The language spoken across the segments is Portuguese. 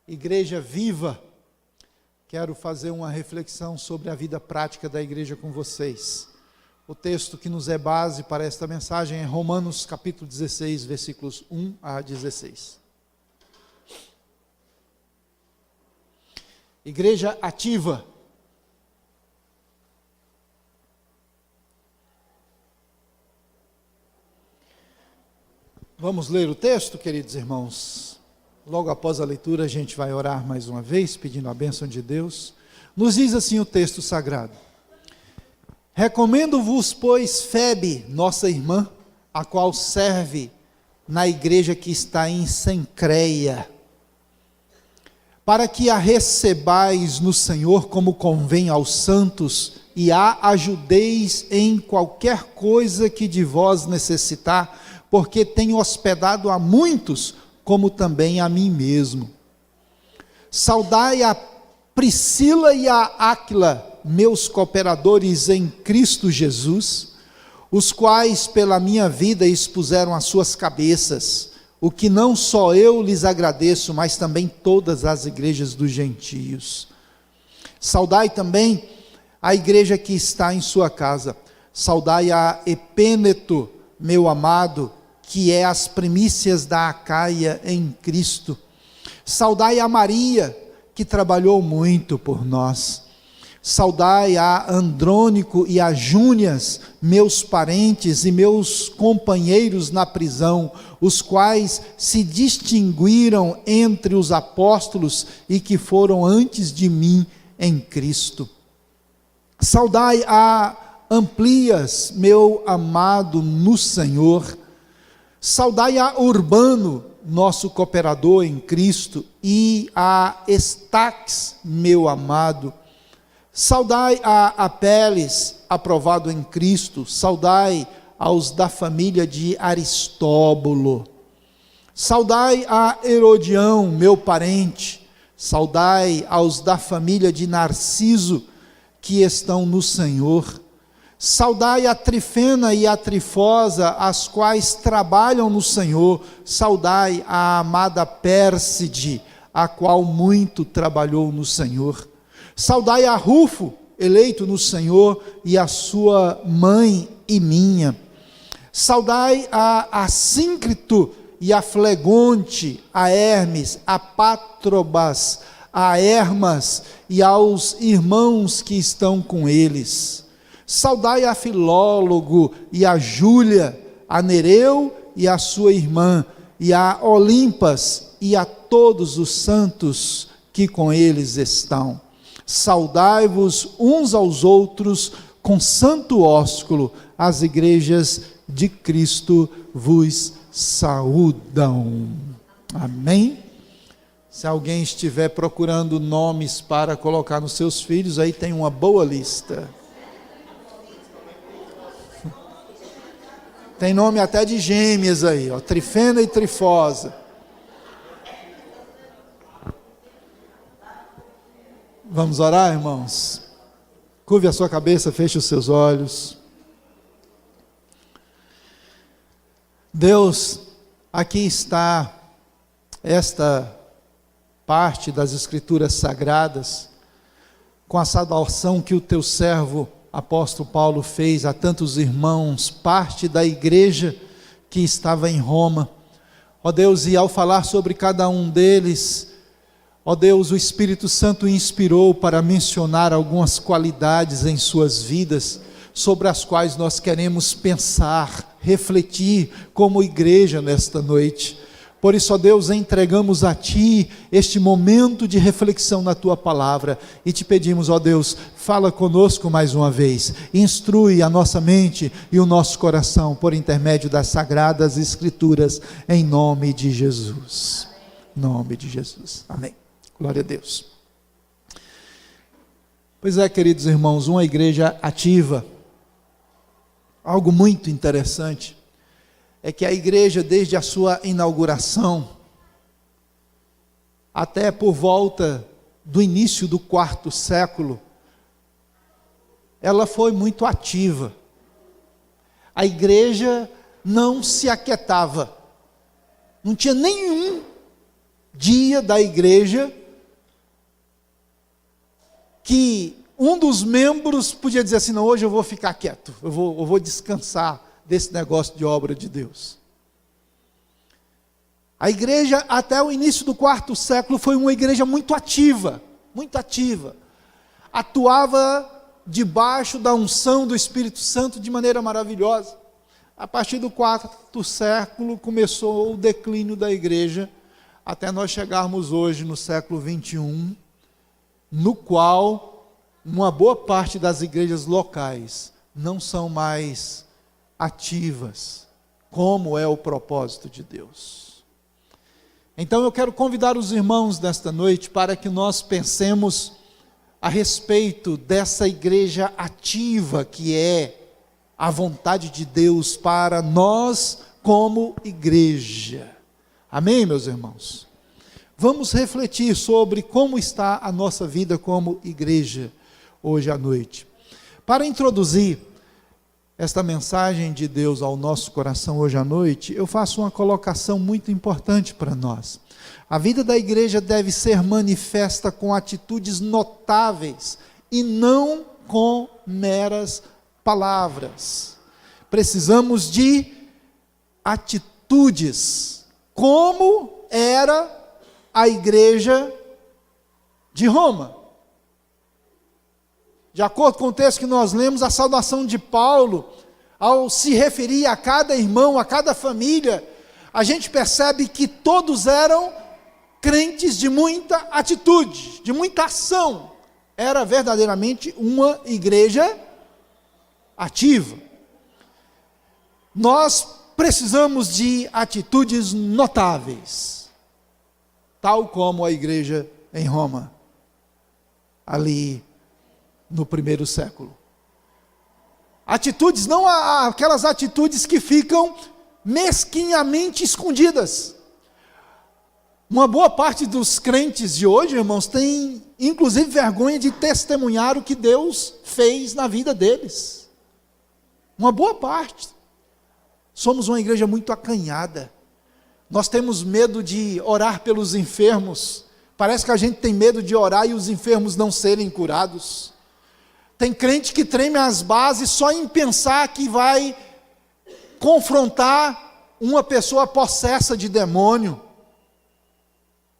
Igreja Viva, quero fazer uma reflexão sobre a vida prática da igreja com vocês. O texto que nos é base para esta mensagem é Romanos capítulo 16, versículos 1 a 16. Igreja ativa. Vamos ler o texto, queridos irmãos? Logo após a leitura a gente vai orar mais uma vez, pedindo a bênção de Deus. Nos diz assim o texto sagrado: recomendo-vos, pois, Febe, nossa irmã, a qual serve na igreja que está em Cencreia, para que a recebais no Senhor como convém aos santos, e a ajudeis em qualquer coisa que de vós necessitar, porque tenho hospedado a muitos, como também a mim mesmo. Saudai a Priscila e a Áquila, meus cooperadores em Cristo Jesus, os quais pela minha vida expuseram as suas cabeças, o que não só eu lhes agradeço, mas também todas as igrejas dos gentios. Saudai também a igreja que está em sua casa. Saudai a Epêneto, meu amado, que é as primícias da Acaia em Cristo. Saudai a Maria, que trabalhou muito por nós. Saudai a Andrônico e a Júnias, meus parentes e meus companheiros na prisão, os quais se distinguiram entre os apóstolos e que foram antes de mim em Cristo. Saudai a Amplias, meu amado no Senhor. Saudai a Urbano, nosso cooperador em Cristo, e a Estaques, meu amado. Saudai a Apeles, aprovado em Cristo. Saudai aos da família de Aristóbulo. Saudai a Herodião, meu parente. Saudai aos da família de Narciso, que estão no Senhor. Saudai a Trifena e a Trifosa, as quais trabalham no Senhor. Saudai a amada Pérside, a qual muito trabalhou no Senhor. Saudai a Rufo, eleito no Senhor, e a sua mãe e minha. Saudai a Assíncrito e a Flegonte, a Hermes, a Patrobas, a Hermas e aos irmãos que estão com eles. Saudai a Filólogo e a Júlia, a Nereu e a sua irmã, e a Olimpas e a todos os santos que com eles estão. Saudai-vos uns aos outros com santo ósculo. As igrejas de Cristo vos saúdam. Amém? Se alguém estiver procurando nomes para colocar nos seus filhos, aí tem uma boa lista. Tem nome até de gêmeas aí, ó, Trifena e Trifosa. Vamos orar, irmãos? Curve a sua cabeça, feche os seus olhos. Deus, aqui está esta parte das Escrituras Sagradas, com a saudação que o teu servo apóstolo Paulo fez a tantos irmãos, parte da igreja que estava em Roma. Ó Deus, e ao falar sobre cada um deles, ó Deus, o Espírito Santo inspirou para mencionar algumas qualidades em suas vidas, sobre as quais nós queremos pensar, refletir como igreja nesta noite. Por isso, ó Deus, entregamos a Ti este momento de reflexão na Tua Palavra, e te pedimos, ó Deus, fala conosco mais uma vez, instrui a nossa mente e o nosso coração, por intermédio das Sagradas Escrituras, em nome de Jesus. Em nome de Jesus. Amém. Glória a Deus. Pois é, queridos irmãos, uma igreja ativa, algo muito interessante, é que a igreja, desde a sua inauguração, até por volta do início do 4º século, ela foi muito ativa. A igreja não se aquietava, não tinha nenhum dia da igreja que um dos membros podia dizer assim: não, hoje eu vou ficar quieto, eu vou descansar desse negócio de obra de Deus. A igreja, até o início do quarto século, foi uma igreja muito ativa, atuava debaixo da unção do Espírito Santo de maneira maravilhosa. A partir do quarto século começou o declínio da igreja, até nós chegarmos hoje no século 21, no qual uma boa parte das igrejas locais não são mais ativas, como é o propósito de Deus. Então eu quero convidar os irmãos nesta noite para que nós pensemos a respeito dessa igreja ativa que é a vontade de Deus para nós como igreja. Amém, meus irmãos? Vamos refletir sobre como está a nossa vida como igreja hoje à noite. Para introduzir esta mensagem de Deus ao nosso coração hoje à noite, eu faço uma colocação muito importante para nós. A vida da igreja deve ser manifesta com atitudes notáveis e não com meras palavras. Precisamos de atitudes, como era a igreja de Roma. De acordo com o texto que nós lemos, a saudação de Paulo, ao se referir a cada irmão, a cada família, a gente percebe que todos eram crentes de muita atitude, de muita ação. Era verdadeiramente uma igreja ativa. Nós precisamos de atitudes notáveis, tal como a igreja em Roma, ali no primeiro século. Atitudes, não aquelas atitudes que ficam mesquinhamente escondidas. Uma boa parte dos crentes de hoje, irmãos, tem inclusive vergonha de testemunhar o que Deus fez na vida deles. Uma boa parte. Somos uma igreja muito acanhada. Nós temos medo de orar pelos enfermos. Parece que a gente tem medo de orar e os enfermos não serem curados. Tem crente que treme as bases só em pensar que vai confrontar uma pessoa possessa de demônio.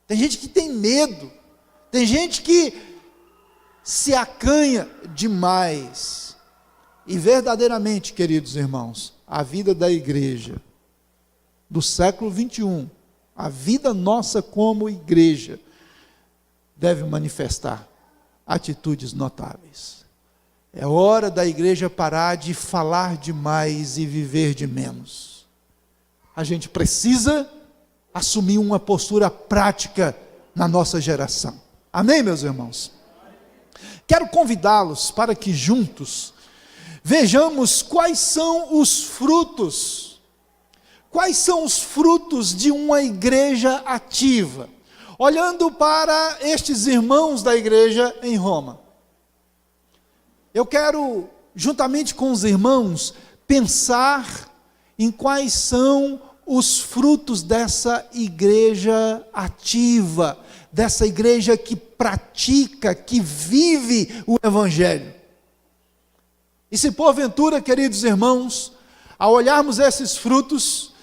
Tem gente que tem medo. Tem gente que se acanha demais. E verdadeiramente, queridos irmãos, a vida da igreja do século 21, a vida nossa como igreja, deve manifestar atitudes notáveis. É hora da igreja parar de falar demais e viver de menos. A gente precisa assumir uma postura prática na nossa geração. Amém, meus irmãos? Quero convidá-los para que juntos vejamos quais são os frutos. Quais são os frutos de uma igreja ativa? Olhando para estes irmãos da igreja em Roma. Eu quero, juntamente com os irmãos, pensar em quais são os frutos dessa igreja ativa, dessa igreja que pratica, que vive o Evangelho. E se porventura, queridos irmãos, ao olharmos esses frutos,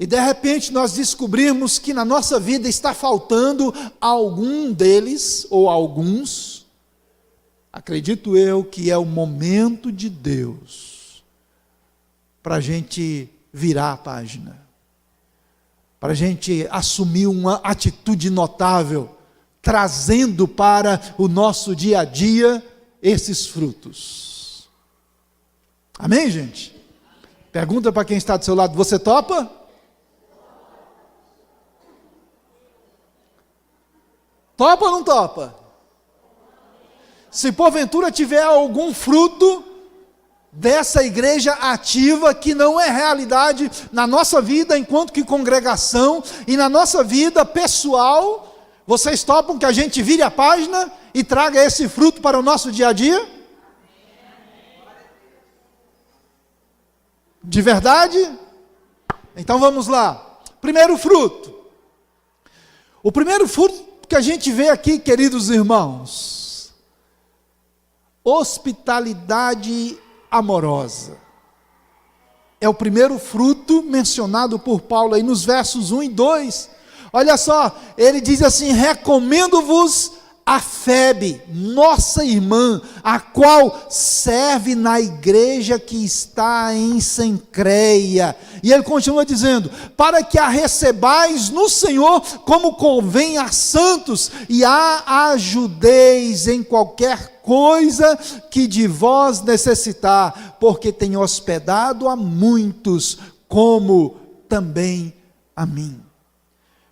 e de repente nós descobrirmos que na nossa vida está faltando algum deles, ou alguns, acredito eu que é o momento de Deus, para a gente virar a página, para a gente assumir uma atitude notável, trazendo para o nosso dia a dia esses frutos. Amém, gente? Pergunta para quem está do seu lado: você topa? Topa ou não topa? Se porventura tiver algum fruto dessa igreja ativa que não é realidade na nossa vida enquanto que congregação e na nossa vida pessoal, vocês topam que a gente vire a página e traga esse fruto para o nosso dia a dia? De verdade? Então vamos lá. Primeiro fruto. O primeiro fruto que a gente vê aqui, queridos irmãos, hospitalidade amorosa. É o primeiro fruto mencionado por Paulo aí nos versos 1 e 2. Olha só, ele diz assim: recomendo-vos a Febe, nossa irmã, a qual serve na igreja que está em Cencreia. E ele continua dizendo: para que a recebais no Senhor como convém a santos, e a ajudeis em qualquer coisa que de vós necessitar, porque tem hospedado a muitos, como também a mim.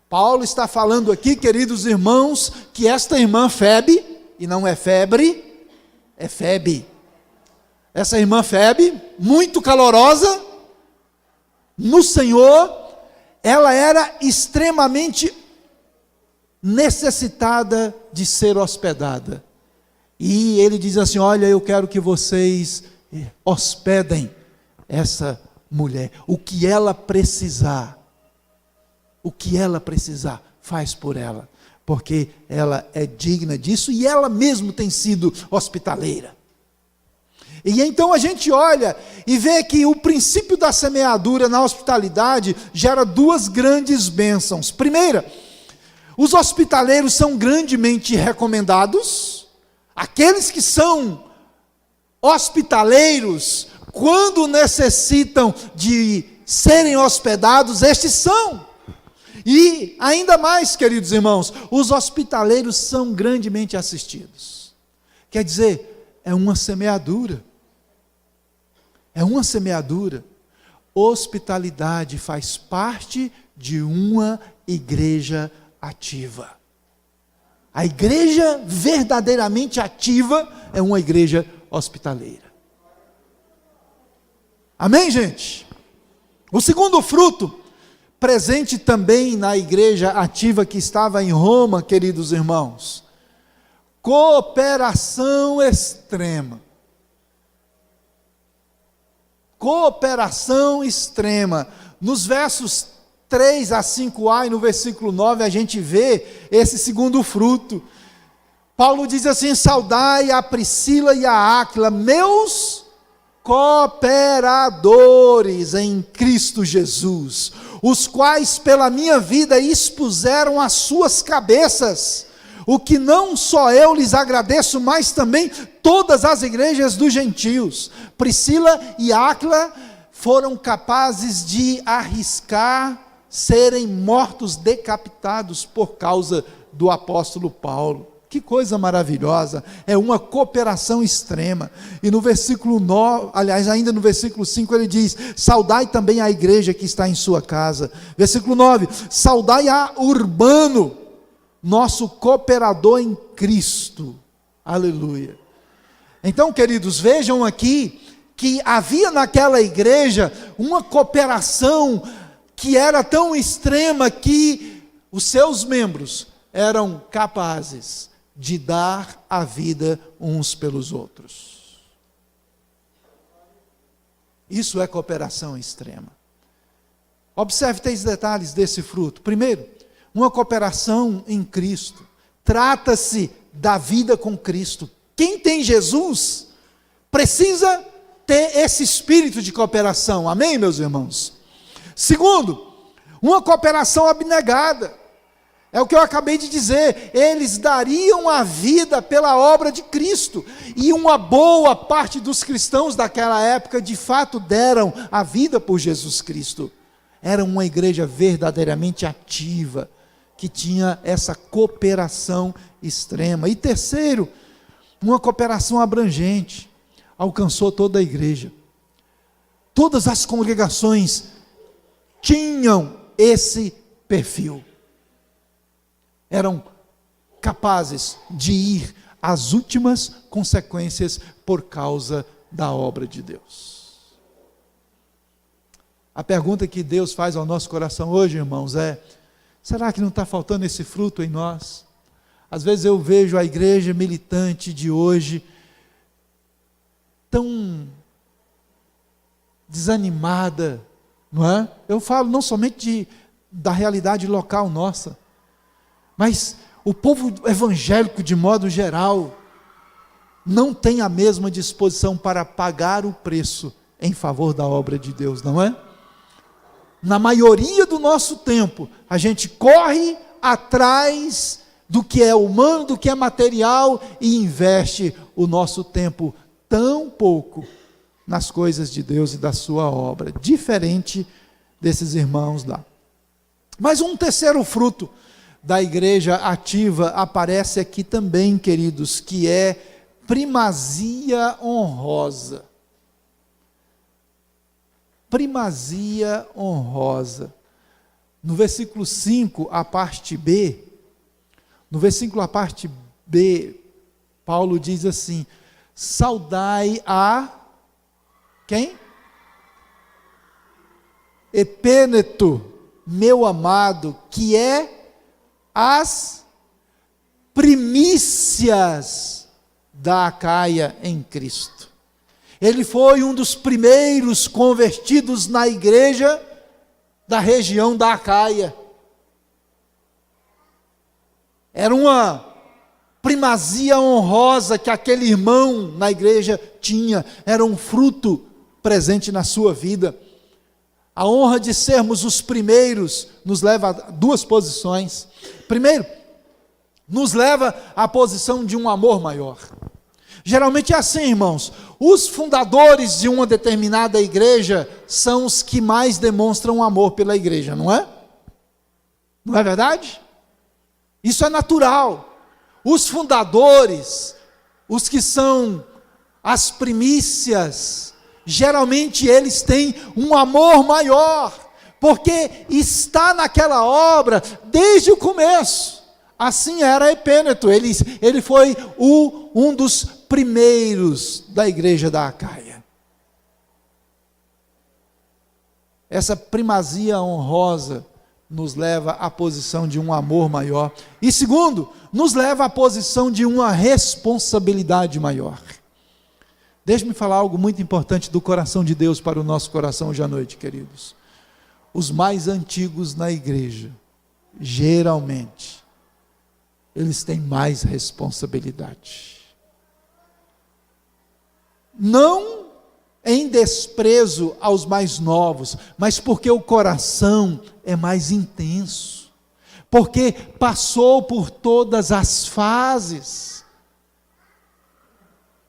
Paulo está falando aqui, queridos irmãos, que esta irmã Febe, e não é febre, é Febe. Essa irmã Febe, muito calorosa no Senhor, ela era extremamente necessitada de ser hospedada. E ele diz assim: olha, eu quero que vocês hospedem essa mulher. O que ela precisar, faz por ela, porque ela é digna disso e ela mesma tem sido hospitaleira. E então a gente olha e vê que o princípio da semeadura na hospitalidade gera duas grandes bênçãos. Primeira, os hospitaleiros são grandemente recomendados. Aqueles que são hospitaleiros, quando necessitam de serem hospedados, estes são. E ainda mais, queridos irmãos, os hospitaleiros são grandemente assistidos. Quer dizer, é uma semeadura. É uma semeadura. Hospitalidade faz parte de uma igreja ativa. A igreja verdadeiramente ativa é uma igreja hospitaleira. Amém, gente? O segundo fruto, presente também na igreja ativa que estava em Roma, queridos irmãos, cooperação extrema. Cooperação extrema. Nos versos 3 a 5a e no versículo 9 a gente vê esse segundo fruto. Paulo diz assim: saudai a Priscila e a Áquila, meus cooperadores em Cristo Jesus, os quais pela minha vida expuseram as suas cabeças, o que não só eu lhes agradeço, mas também todas as igrejas dos gentios. Priscila e Áquila foram capazes de arriscar serem mortos, decapitados por causa do apóstolo Paulo. Que coisa maravilhosa, é uma cooperação extrema. E no versículo 9, aliás, ainda no versículo 5 ele diz: saudai também a igreja que está em sua casa. Versículo 9, saudai a Urbano, nosso cooperador em Cristo. Aleluia. Então, queridos, vejam aqui que havia naquela igreja uma cooperação que era tão extrema que os seus membros eram capazes de dar a vida uns pelos outros. Isso é cooperação extrema. Observe 3 detalhes desse fruto. Primeiro, uma cooperação em Cristo. Trata-se da vida com Cristo. Quem tem Jesus precisa ter esse espírito de cooperação. Amém, meus irmãos? Segundo, uma cooperação abnegada. É o que eu acabei de dizer, eles dariam a vida pela obra de Cristo, e uma boa parte dos cristãos daquela época, de fato, deram a vida por Jesus Cristo. Era uma igreja verdadeiramente ativa, que tinha essa cooperação extrema. E terceiro, uma cooperação abrangente, alcançou toda a igreja. Todas as congregações tinham esse perfil. Eram capazes de ir às últimas consequências por causa da obra de Deus. A pergunta que Deus faz ao nosso coração hoje, irmãos, é: será que não está faltando esse fruto em nós? Às vezes eu vejo a igreja militante de hoje tão desanimada, não é? Eu falo não somente da realidade local nossa, Mas o povo evangélico, de modo geral, não tem a mesma disposição para pagar o preço em favor da obra de Deus, não é? Na maioria do nosso tempo, a gente corre atrás do que é humano, do que é material, e investe o nosso tempo tão pouco nas coisas de Deus e da sua obra, diferente desses irmãos lá. Mas um terceiro fruto da igreja ativa aparece aqui também, queridos, que é primazia honrosa. Primazia honrosa. No versículo 5, a parte B, Paulo diz assim: saudai a quem? Epêneto, meu amado, que é as primícias da Acaia em Cristo. Ele foi um dos primeiros convertidos na igreja da região da Acaia. Era uma primazia honrosa que aquele irmão na igreja tinha, era um fruto presente na sua vida. A honra de sermos os primeiros nos leva a duas posições. Primeiro, nos leva à posição de um amor maior. Geralmente é assim, irmãos, os fundadores de uma determinada igreja são os que mais demonstram amor pela igreja, não é? Não é verdade? Isso é natural. Os fundadores, os que são as primícias, geralmente eles têm um amor maior, porque está naquela obra desde o começo. Assim era Epêneto, ele foi um dos primeiros da igreja da Acaia. Essa primazia honrosa nos leva à posição de um amor maior. E segundo, nos leva à posição de uma responsabilidade maior. Deixe-me falar algo muito importante do coração de Deus para o nosso coração hoje à noite, queridos. Os mais antigos na igreja, geralmente, eles têm mais responsabilidade. Não em desprezo aos mais novos, mas porque o coração é mais intenso, porque passou por todas as fases,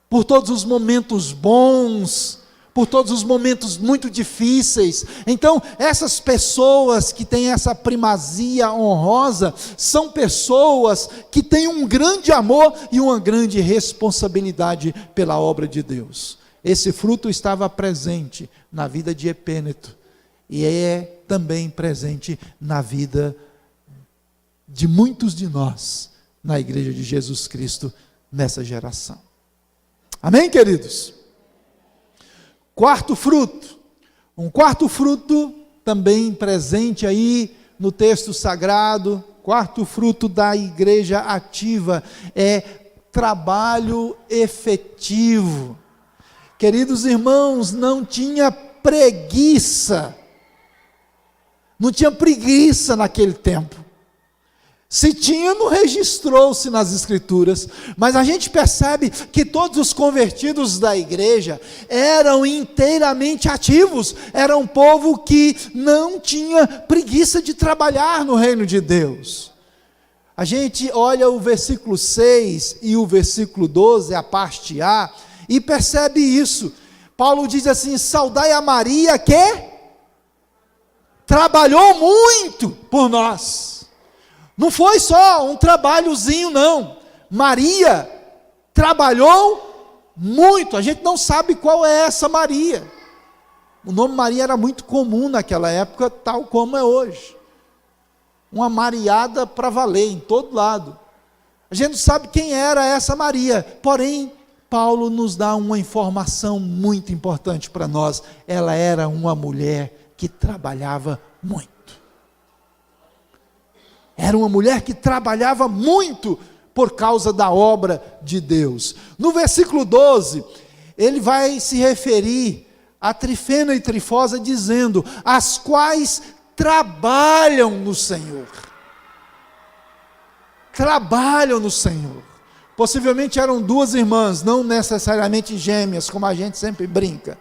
por todos os momentos bons, por todos os momentos muito difíceis. Então, essas pessoas que têm essa primazia honrosa, são pessoas que têm um grande amor e uma grande responsabilidade pela obra de Deus. Esse fruto estava presente na vida de Epêneto, e é também presente na vida de muitos de nós, na igreja de Jesus Cristo, nessa geração. Amém, queridos? Quarto fruto, um quarto fruto também presente aí no texto sagrado, quarto fruto da igreja ativa, é trabalho efetivo. Queridos irmãos, não tinha preguiça naquele tempo. Se tinha, não registrou-se nas escrituras, mas a gente percebe que todos os convertidos da igreja eram inteiramente ativos, era um povo que não tinha preguiça de trabalhar no reino de Deus. A gente olha o versículo 6 e o versículo 12, a parte A, e percebe isso. Paulo diz assim: saudai a Maria que trabalhou muito por nós. Não foi só um trabalhozinho, não. Maria trabalhou muito. A gente não sabe qual é essa Maria. O nome Maria era muito comum naquela época, tal como é hoje. Uma mariada para valer em todo lado. A gente não sabe quem era essa Maria, porém, Paulo nos dá uma informação muito importante para nós. Ela era uma mulher que trabalhava muito. Era uma mulher que trabalhava muito por causa da obra de Deus. No versículo 12, ele vai se referir a Trifena e Trifosa, dizendo: as quais trabalham no Senhor. trabalham no Senhor. Possivelmente eram duas irmãs, não necessariamente gêmeas, como a gente sempre brinca,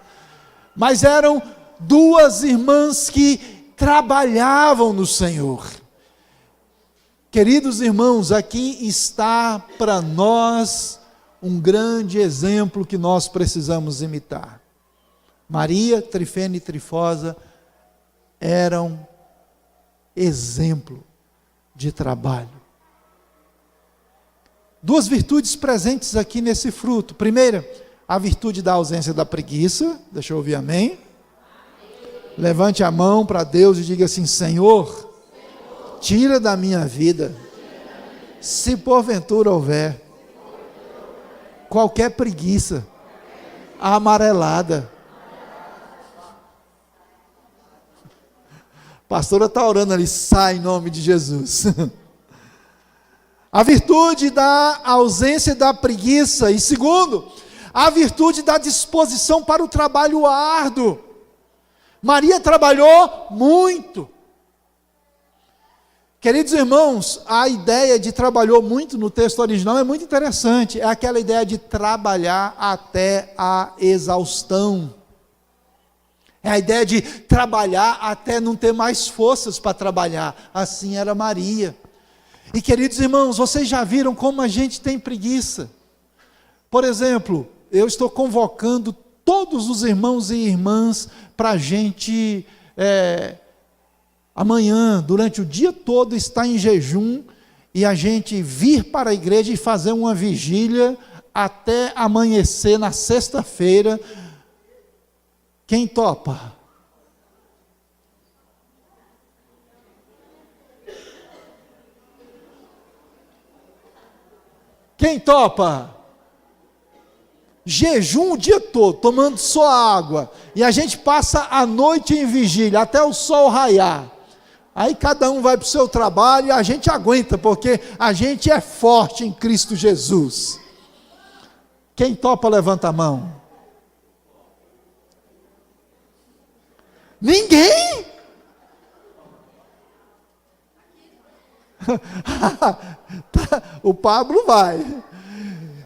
mas eram duas irmãs que trabalhavam no Senhor. Queridos irmãos, aqui está para nós um grande exemplo que nós precisamos imitar. Maria, Trifena e Trifosa eram exemplo de trabalho. Duas virtudes presentes aqui nesse fruto. Primeira, a virtude da ausência da preguiça. Deixa eu ouvir amém. Levante a mão para Deus e diga assim: Senhor, tira da minha vida, se porventura houver qualquer preguiça amarelada. A pastora está orando ali, sai em nome de Jesus. A virtude da ausência da preguiça. E segundo, a virtude da disposição para o trabalho árduo. Maria trabalhou muito. Queridos irmãos, a ideia de trabalhou muito no texto original é muito interessante. É aquela ideia de trabalhar até a exaustão. É a ideia de trabalhar até não ter mais forças para trabalhar. Assim era Maria. E queridos irmãos, vocês já viram como a gente tem preguiça? Por exemplo, eu estou convocando todos os irmãos e irmãs para a gente, amanhã, durante o dia todo, estar em jejum e a gente vir para a igreja e fazer uma vigília até amanhecer na sexta-feira. Quem topa? Quem topa? Jejum o dia todo, tomando só água, e a gente passa a noite em vigília, até o sol raiar. Aí cada um vai para o seu trabalho e a gente aguenta, porque a gente é forte em Cristo Jesus. Quem topa, levanta a mão. Ninguém? O Pablo vai.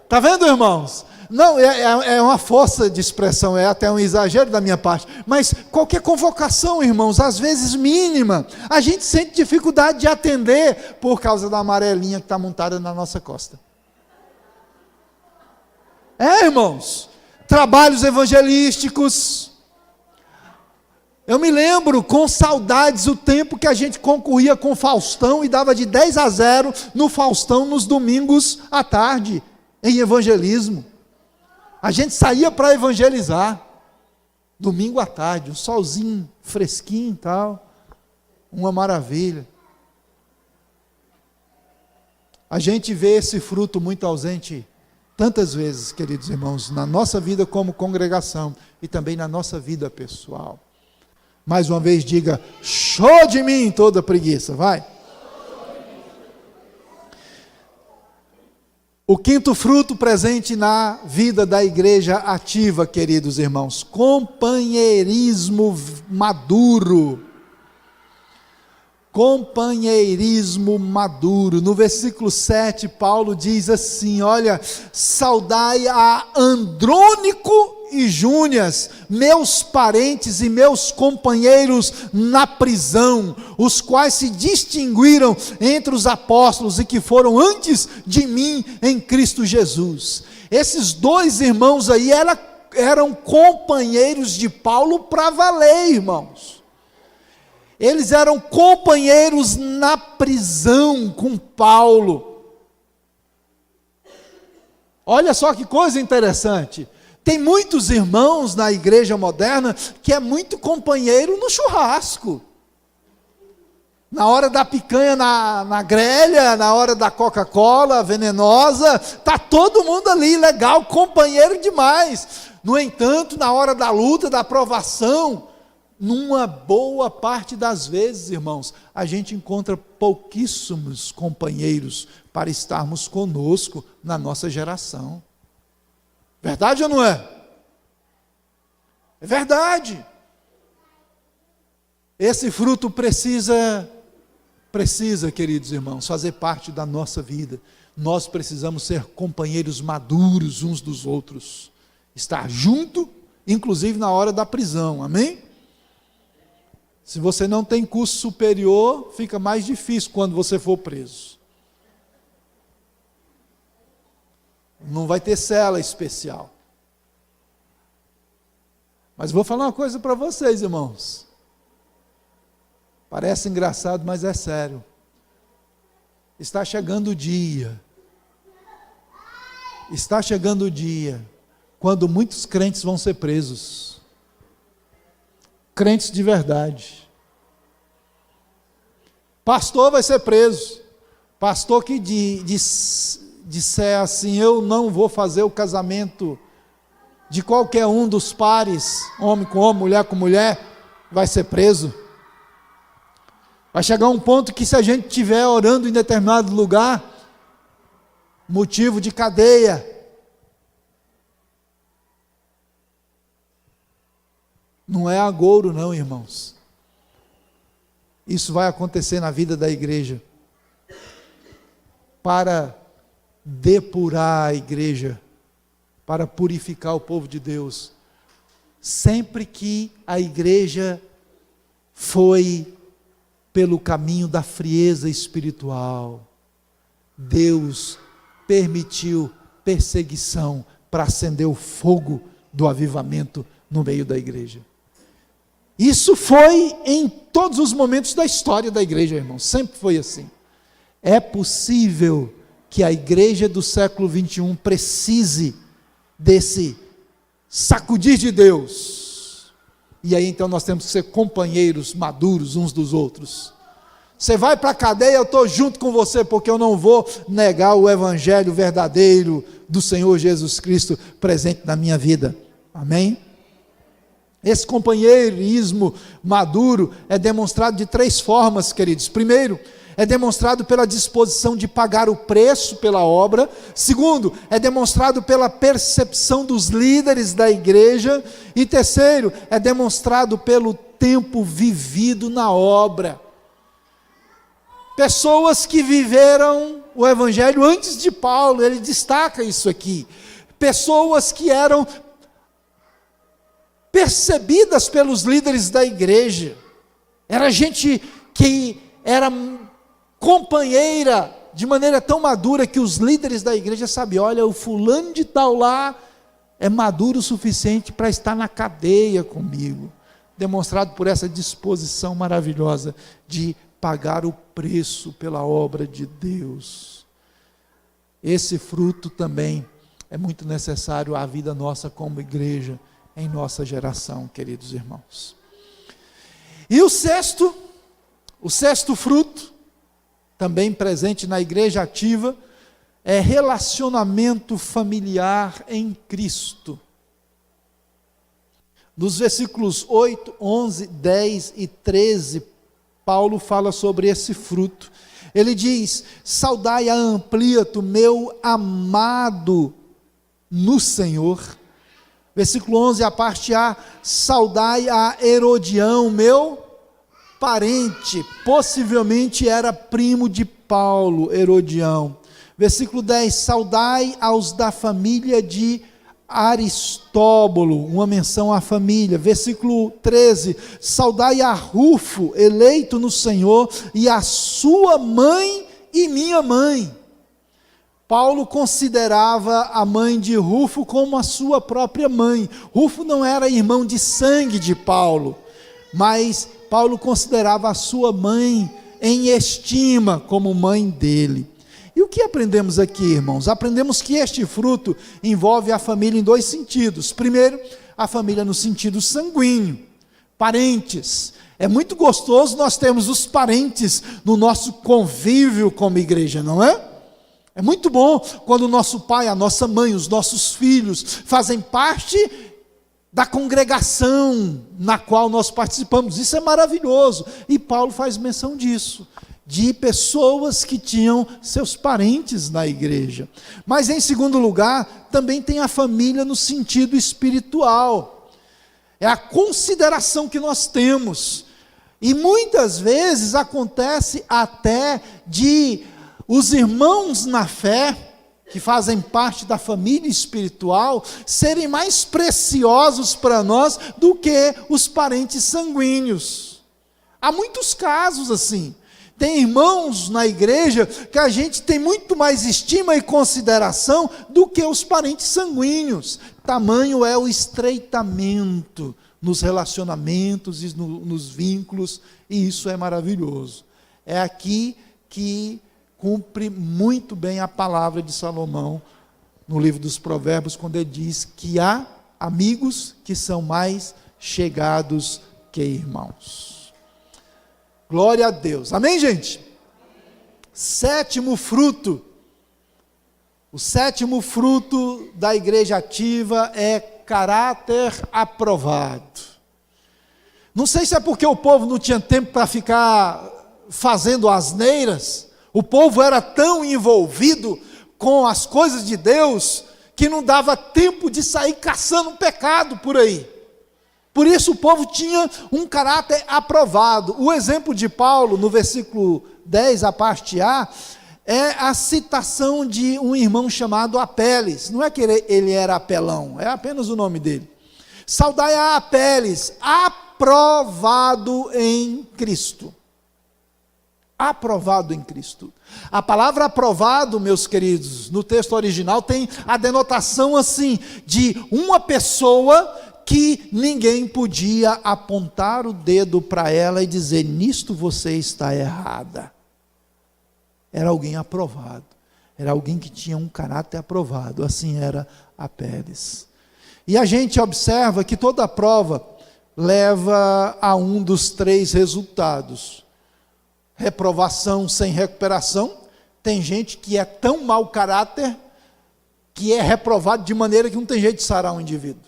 Está vendo, irmãos? Não, é uma força de expressão, é até um exagero da minha parte, mas qualquer convocação, irmãos, às vezes mínima, a gente sente dificuldade de atender por causa da amarelinha que está montada na nossa costa. Irmãos, trabalhos evangelísticos. Eu me lembro com saudades o tempo que a gente concorria com o Faustão e dava de 10-0 no Faustão nos domingos à tarde, em evangelismo. A gente saía para evangelizar, domingo à tarde, um solzinho fresquinho e tal, uma maravilha. A gente vê esse fruto muito ausente tantas vezes, queridos irmãos, na nossa vida como congregação e também na nossa vida pessoal. Mais uma vez diga, show de mim toda preguiça, vai. O quinto fruto presente na vida da igreja ativa, queridos irmãos, companheirismo maduro. Companheirismo maduro. No versículo 7, Paulo diz assim, olha, saudai a Andrônico e Júnias, meus parentes e meus companheiros na prisão, os quais se distinguiram entre os apóstolos e que foram antes de mim em Cristo Jesus. Esses dois irmãos aí eram companheiros de Paulo para valer, irmãos. Eles eram companheiros na prisão com Paulo. Olha só que coisa interessante. Tem muitos irmãos na igreja moderna que é muito companheiro no churrasco. Na hora da picanha na grelha, na hora da Coca-Cola venenosa, está todo mundo ali, legal, companheiro demais. No entanto, na hora da luta, da provação, numa boa parte das vezes, irmãos, a gente encontra pouquíssimos companheiros para estarmos conosco na nossa geração. Verdade ou não é? É verdade. Esse fruto precisa precisa, queridos irmãos, fazer parte da nossa vida. Nós precisamos ser companheiros maduros uns dos outros, estar junto, inclusive na hora da prisão, amém? Se você não tem curso superior, fica mais difícil quando você for preso. Não vai ter cela especial. Mas vou falar uma coisa para vocês, irmãos. Parece engraçado, mas é sério. Está chegando o dia. Está chegando o dia quando muitos crentes vão ser presos. Crentes de verdade. Pastor vai ser preso. Pastor que disser assim: eu não vou fazer o casamento de qualquer um dos pares, homem com homem, mulher com mulher, vai ser preso. Vai chegar um ponto que, se a gente estiver orando em determinado lugar, motivo de cadeia. Não é agouro não, irmãos. Isso vai acontecer na vida da igreja, para depurar a igreja, para purificar o povo de Deus. Sempre que a igreja foi pelo caminho da frieza espiritual, Deus permitiu perseguição para acender o fogo do avivamento no meio da igreja. Isso foi em todos os momentos da história da igreja, irmãos, sempre foi assim. É possível que a igreja do século 21 precise desse sacudir de Deus. E aí então nós temos que ser companheiros maduros uns dos outros. Você vai para a cadeia, eu estou junto com você, porque eu não vou negar o evangelho verdadeiro do Senhor Jesus Cristo presente na minha vida. Amém? Esse companheirismo maduro é demonstrado de 3 formas, queridos. Primeiro, é demonstrado pela disposição de pagar o preço pela obra. Segundo, é demonstrado pela percepção dos líderes da igreja. E terceiro, é demonstrado pelo tempo vivido na obra. Pessoas que viveram o evangelho antes de Paulo, ele destaca isso aqui. Pessoas que eram percebidas pelos líderes da igreja. Era gente que era companheira de maneira tão madura que os líderes da igreja sabiam: olha, o fulano de tal lá é maduro o suficiente para estar na cadeia comigo. Demonstrado por essa disposição maravilhosa de pagar o preço pela obra de Deus. Esse fruto também é muito necessário à vida nossa como igreja, em nossa geração, queridos irmãos. E o sexto fruto, também presente na igreja ativa, é relacionamento familiar em Cristo. Nos versículos 8, 11, 10 e 13, Paulo fala sobre esse fruto. Ele diz: saudai a Amplíato, meu amado no Senhor. Versículo 11, a parte A: saudai a Herodião, meu parente, possivelmente era primo de Paulo, Herodião. Versículo 10, saudai aos da família de Aristóbulo, uma menção à família. Versículo 13, saudai a Rufo, eleito no Senhor, e a sua mãe e minha mãe. Paulo considerava a mãe de Rufo como a sua própria mãe. Rufo não era irmão de sangue de Paulo, mas Paulo considerava a sua mãe em estima como mãe dele. E o que aprendemos aqui, irmãos? Aprendemos que este fruto envolve a família em 2 sentidos. Primeiro, a família no sentido sanguíneo, parentes. É muito gostoso nós termos os parentes no nosso convívio como igreja, não é? É muito bom quando o nosso pai, a nossa mãe, os nossos filhos fazem parte da congregação na qual nós participamos. Isso é maravilhoso. E Paulo faz menção disso, de pessoas que tinham seus parentes na igreja. Mas em segundo lugar, também tem a família no sentido espiritual. É a consideração que nós temos E muitas vezes acontece até de os irmãos na fé, que fazem parte da família espiritual, serem mais preciosos para nós do que os parentes sanguíneos. Há muitos casos assim. Tem irmãos na igreja que a gente tem muito mais estima e consideração do que os parentes sanguíneos. Tamanho é o estreitamento nos relacionamentos e nos vínculos, e isso é maravilhoso. É aqui que cumpre muito bem a palavra de Salomão, no livro dos Provérbios, quando ele diz que há amigos que são mais chegados que irmãos. Glória a Deus, amém, gente? Sétimo fruto, o sétimo fruto da igreja ativa é caráter aprovado. Não sei se é porque o povo não tinha tempo para ficar fazendo asneiras, o povo era tão envolvido com as coisas de Deus, que não dava tempo de sair caçando um pecado por aí. Por isso o povo tinha um caráter aprovado. O exemplo de Paulo, no versículo 10, a parte A, é a citação de um irmão chamado Apeles. Não é que ele era apelão, é apenas o nome dele. Saudai a Apeles, aprovado em Cristo. Aprovado em Cristo. A palavra aprovado, meus queridos, no texto original tem a denotação assim, de uma pessoa que ninguém podia apontar o dedo para ela e dizer, nisto você está errada. Era alguém aprovado, era alguém que tinha um caráter aprovado, assim era Apeles. E a gente observa que toda prova leva a um dos três resultados: reprovação sem recuperação. Tem gente que é tão mau caráter, que é reprovado de maneira que não tem jeito de sarar um indivíduo.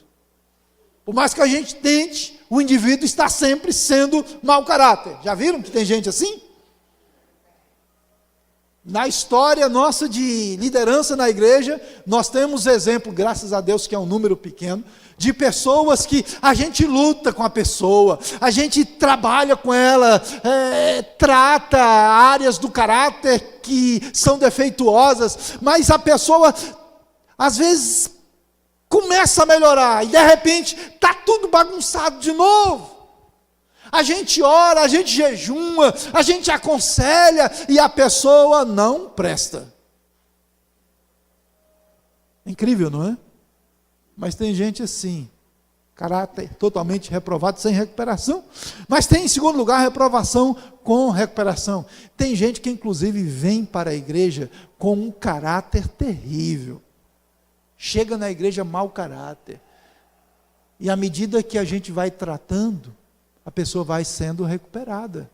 Por mais que a gente tente, o indivíduo está sempre sendo mau caráter. Já viram que tem gente assim? Na história nossa de liderança na igreja, nós temos exemplo, graças a Deus que é um número pequeno, de pessoas que a gente luta com a pessoa, a gente trabalha com ela, trata áreas do caráter que são defeituosas, mas a pessoa, às vezes, começa a melhorar, e de repente, está tudo bagunçado de novo. A gente ora, a gente jejuma, a gente aconselha, e a pessoa não presta. Incrível, não é? Mas tem gente assim, caráter totalmente reprovado, sem recuperação. Mas tem, em segundo lugar, reprovação com recuperação. Tem gente que inclusive vem para a igreja com um caráter terrível. Chega na igreja mau caráter. E à medida que a gente vai tratando, a pessoa vai sendo recuperada.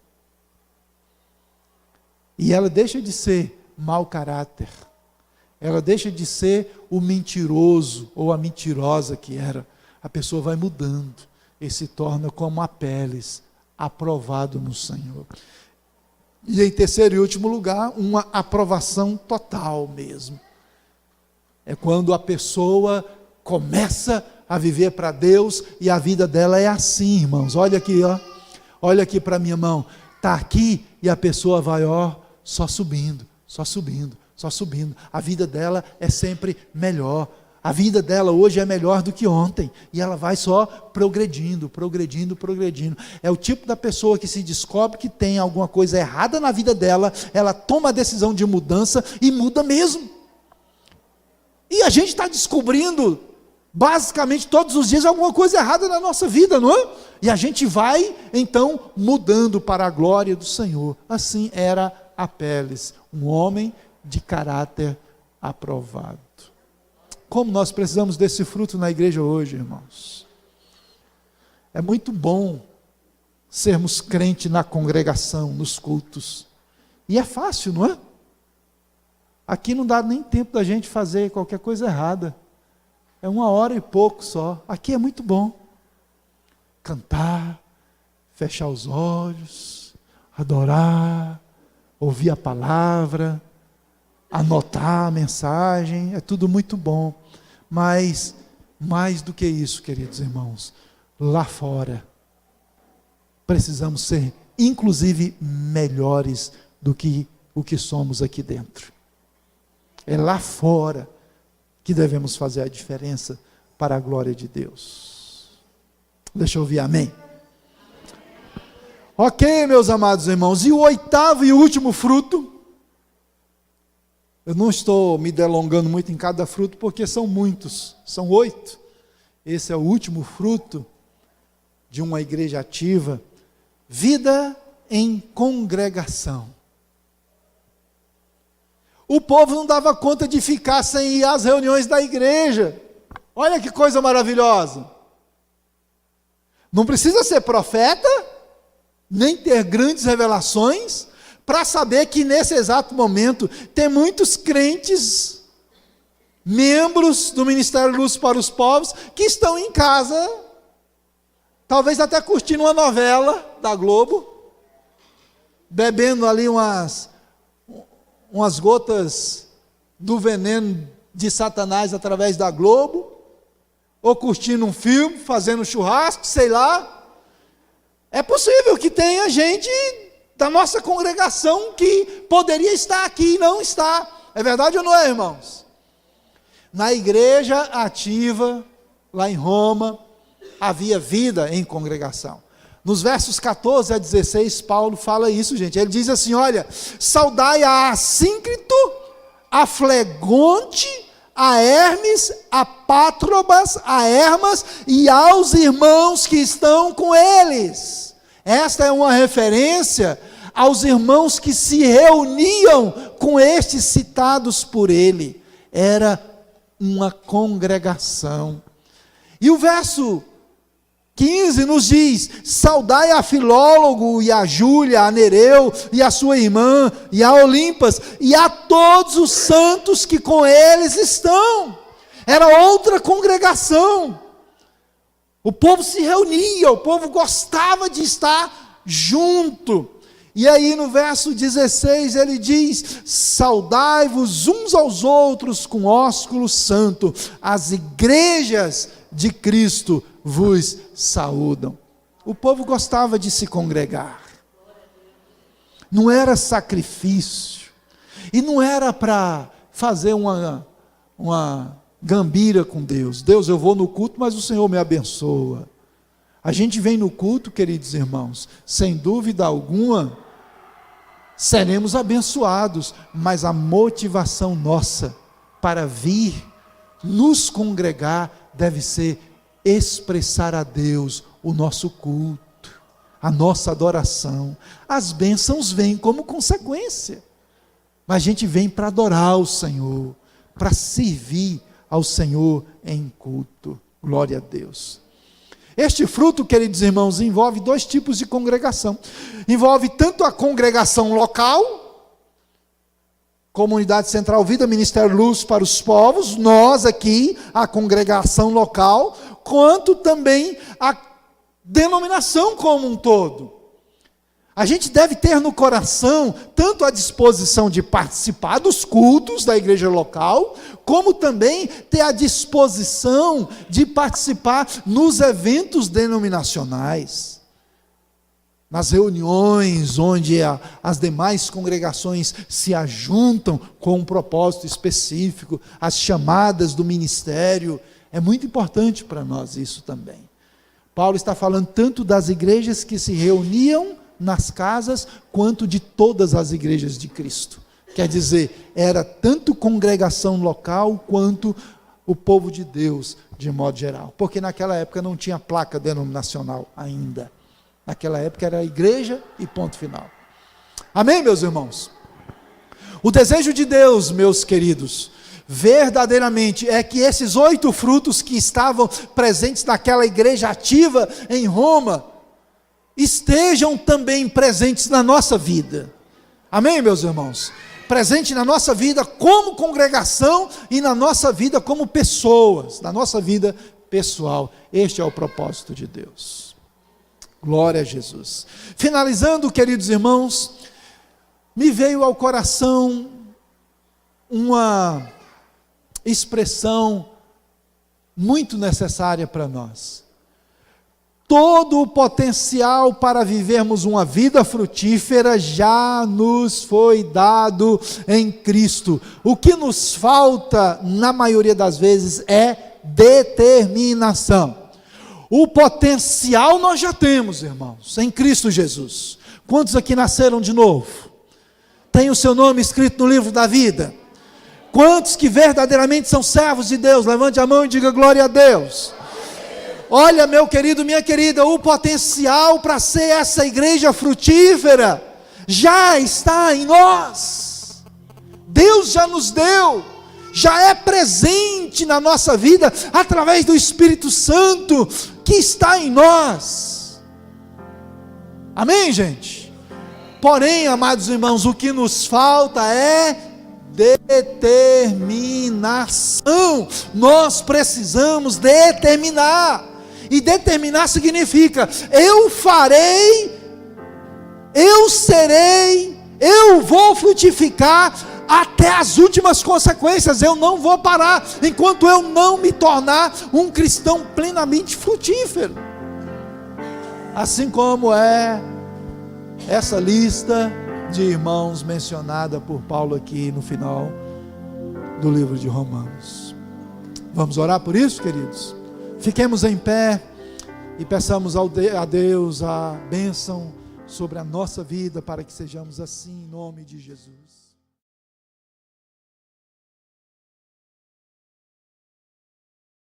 E ela deixa de ser mau caráter. Ela deixa de ser o mentiroso ou a mentirosa que era. A pessoa vai mudando e se torna como Apeles, aprovado no Senhor. E em terceiro e último lugar, uma aprovação total mesmo. É quando a pessoa começa a viver para Deus e a vida dela é assim, irmãos. Olha aqui, ó. Olha aqui para a minha mão. Está aqui e a pessoa vai, ó, só subindo, só subindo, só subindo. A vida dela é sempre melhor. A vida dela hoje é melhor do que ontem. E ela vai só progredindo, progredindo, progredindo. É o tipo da pessoa que se descobre que tem alguma coisa errada na vida dela, ela toma a decisão de mudança e muda mesmo. E a gente está descobrindo, basicamente todos os dias, alguma coisa errada na nossa vida, não é? E a gente vai, então, mudando para a glória do Senhor. Assim era Apeles, um homem de caráter aprovado. Como nós precisamos desse fruto na igreja hoje, irmãos. É muito bom sermos crentes na congregação, nos cultos. E é fácil, não é? Aqui não dá nem tempo da gente fazer qualquer coisa errada. É 1 hora e pouco só. Aqui é muito bom. Cantar, fechar os olhos, adorar, ouvir a palavra, anotar a mensagem, é tudo muito bom. Mas, mais do que isso, queridos irmãos, lá fora, precisamos ser inclusive melhores do que o que somos aqui dentro. É lá fora que devemos fazer a diferença para a glória de Deus. Deixa eu ouvir amém. Ok, meus amados irmãos, e o oitavo e último fruto, eu não estou me delongando muito em cada fruto, porque são muitos, são 8. Esse é o último fruto de uma igreja ativa, vida em congregação. O povo não dava conta de ficar sem ir às reuniões da igreja. Olha que coisa maravilhosa. Não precisa ser profeta, nem ter grandes revelações, para saber que nesse exato momento tem muitos crentes, membros do Ministério Luz para os Povos, que estão em casa, talvez até curtindo uma novela da Globo, bebendo ali umas gotas do veneno de Satanás através da Globo, ou curtindo um filme, fazendo churrasco, sei lá. É possível que tenha gente da nossa congregação que poderia estar aqui e não está. É verdade ou não é, irmãos? Na igreja ativa, lá em Roma, havia vida em congregação. Nos versos 14 a 16, Paulo fala isso, gente. Ele diz assim, olha, saudai a Assíncrito, a Flegonte, a Hermes, a Pátrobas, a Hermas e aos irmãos que estão com eles. Esta é uma referência aos irmãos que se reuniam com estes citados por ele. Era uma congregação. E o verso 15 nos diz, saudai a Filólogo e a Júlia, a Nereu e a sua irmã, e a Olimpas, e a todos os santos que com eles estão. Era outra congregação. O povo se reunia, o povo gostava de estar junto. E aí no verso 16 ele diz, saudai-vos uns aos outros com ósculo santo, as igrejas de Cristo vos saúdam. O povo gostava de se congregar. Não era sacrifício. E não era para fazer uma gambira com Deus. Deus, eu vou no culto, mas o Senhor me abençoa. A gente vem no culto, queridos irmãos, sem dúvida alguma, seremos abençoados, mas a motivação nossa para vir nos congregar deve ser expressar a Deus o nosso culto, a nossa adoração. As bênçãos vêm como consequência, mas a gente vem para adorar o Senhor, para servir ao Senhor em culto. Glória a Deus. Este fruto, queridos irmãos, envolve 2 tipos de congregação. Envolve tanto a congregação local, Comunidade Central Vida, Ministério Luz para os Povos, nós aqui, a congregação local, quanto também a denominação como um todo. A gente deve ter no coração tanto a disposição de participar dos cultos da igreja local, como também ter a disposição de participar nos eventos denominacionais, nas reuniões onde as demais congregações se ajuntam com um propósito específico, as chamadas do ministério. É muito importante para nós isso também. Paulo está falando tanto das igrejas que se reuniam nas casas, quanto de todas as igrejas de Cristo. Quer dizer, era tanto congregação local, quanto o povo de Deus, de modo geral. Porque naquela época não tinha placa denominacional ainda. Naquela época era igreja e ponto final. Amém, meus irmãos? O desejo de Deus, meus queridos, verdadeiramente é que esses 8 frutos que estavam presentes naquela igreja ativa em Roma, estejam também presentes na nossa vida. Amém, meus irmãos? Presente na nossa vida como congregação e na nossa vida como pessoas, na nossa vida pessoal. Este é o propósito de Deus. Glória a Jesus. Finalizando, queridos irmãos, me veio ao coração uma expressão muito necessária para nós. todo o potencial para vivermos uma vida frutífera já nos foi dado em Cristo. O que nos falta, na maioria das vezes, é determinação. O potencial nós já temos, irmãos, em Cristo Jesus. Quantos aqui nasceram de novo? Tem o seu nome escrito no livro da vida? Quantos que verdadeiramente são servos de Deus? Levante a mão e diga glória a Deus. Olha, meu querido, minha querida, o potencial para ser essa igreja frutífera já está em nós. Deus já nos deu, já é presente na nossa vida através do Espírito Santo que está em nós. Amém, gente? Porém, amados irmãos, o que nos falta é determinação. Nós precisamos determinar. E determinar significa: eu farei, eu serei, eu vou frutificar até as últimas consequências. Eu não vou parar enquanto eu não me tornar um cristão plenamente frutífero. Assim como é essa lista de irmãos mencionada por Paulo aqui no final do livro de Romanos. Vamos orar por isso, queridos? Fiquemos em pé e peçamos a Deus a bênção sobre a nossa vida, para que sejamos assim, em nome de Jesus.